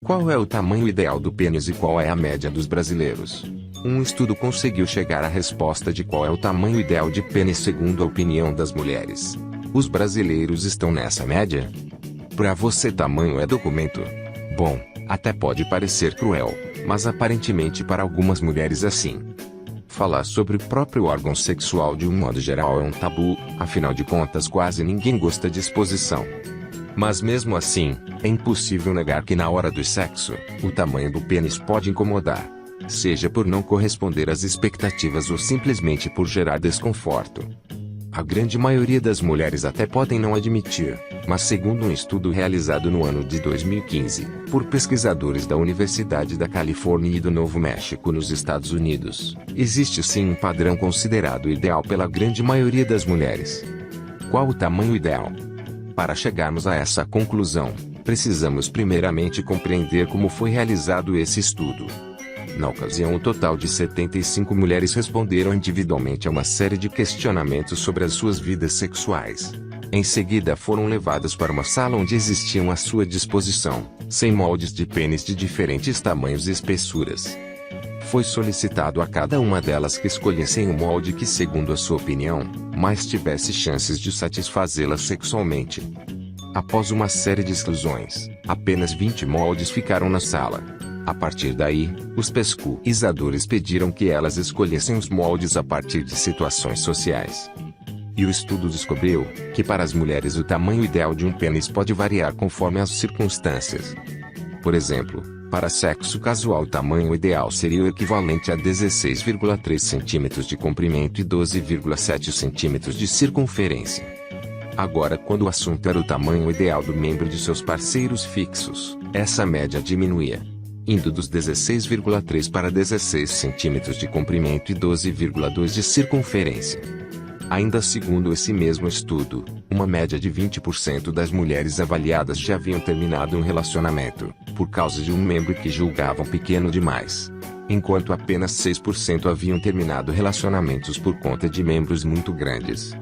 Qual é o tamanho ideal do pênis e qual é a média dos brasileiros? Um estudo conseguiu chegar à resposta de qual é o tamanho ideal de pênis segundo a opinião das mulheres. Os brasileiros estão nessa média? Pra você, tamanho é documento? Bom, até pode parecer cruel, mas aparentemente para algumas mulheres é assim. Falar sobre o próprio órgão sexual de um modo geral é um tabu, afinal de contas quase ninguém gosta de exposição. Mas mesmo assim, é impossível negar que na hora do sexo, o tamanho do pênis pode incomodar. Seja por não corresponder às expectativas ou simplesmente por gerar desconforto. A grande maioria das mulheres até podem não admitir, mas segundo um estudo realizado no ano de 2015, por pesquisadores da Universidade da Califórnia e do Novo México nos Estados Unidos, existe sim um padrão considerado ideal pela grande maioria das mulheres. Qual o tamanho ideal? Para chegarmos a essa conclusão, precisamos primeiramente compreender como foi realizado esse estudo. Na ocasião, um total de 75 mulheres responderam individualmente a uma série de questionamentos sobre as suas vidas sexuais. Em seguida foram levadas para uma sala onde existiam à sua disposição 100 moldes de pênis de diferentes tamanhos e espessuras. Foi solicitado a cada uma delas que escolhessem um molde que, segundo a sua opinião, mais tivesse chances de satisfazê-la sexualmente. Após uma série de exclusões, apenas 20 moldes ficaram na sala. A partir daí, os pesquisadores pediram que elas escolhessem os moldes a partir de situações sociais. E o estudo descobriu que para as mulheres o tamanho ideal de um pênis pode variar conforme as circunstâncias. Por exemplo, para sexo casual o tamanho ideal seria o equivalente a 16,3 cm de comprimento e 12,7 cm de circunferência. Agora, quando o assunto era o tamanho ideal do membro de seus parceiros fixos, essa média diminuía, indo dos 16,3 para 16 cm de comprimento e 12,2 de circunferência. Ainda segundo esse mesmo estudo, uma média de 20% das mulheres avaliadas já haviam terminado um relacionamento, por causa de um membro que julgavam pequeno demais. Enquanto apenas 6% haviam terminado relacionamentos por conta de membros muito grandes.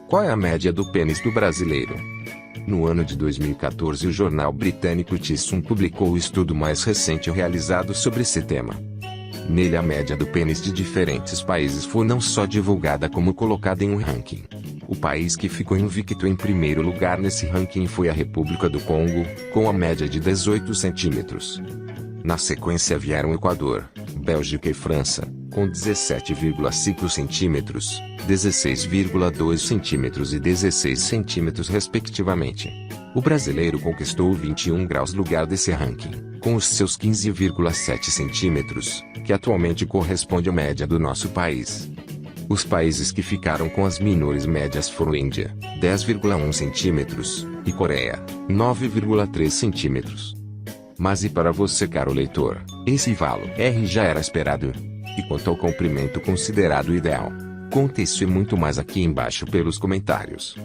Qual é a média do pênis do brasileiro? No ano de 2014, o jornal britânico Tissum publicou o estudo mais recente realizado sobre esse tema. Nele, a média do pênis de diferentes países foi não só divulgada como colocada em um ranking. O país que ficou invicto em primeiro lugar nesse ranking foi a República do Congo, com a média de 18 centímetros. Na sequência vieram Equador, Bélgica e França, com 17,5 centímetros, 16,2 centímetros e 16 centímetros respectivamente. O brasileiro conquistou o 21 graus lugar desse ranking, com os seus 15,7 centímetros, que atualmente corresponde à média do nosso país. Os países que ficaram com as menores médias foram Índia, 10,1 centímetros, e Coreia, 9,3 centímetros. Mas e para você, caro leitor, esse valor R já era esperado? E quanto ao comprimento considerado ideal? Conte isso e muito mais aqui embaixo pelos comentários.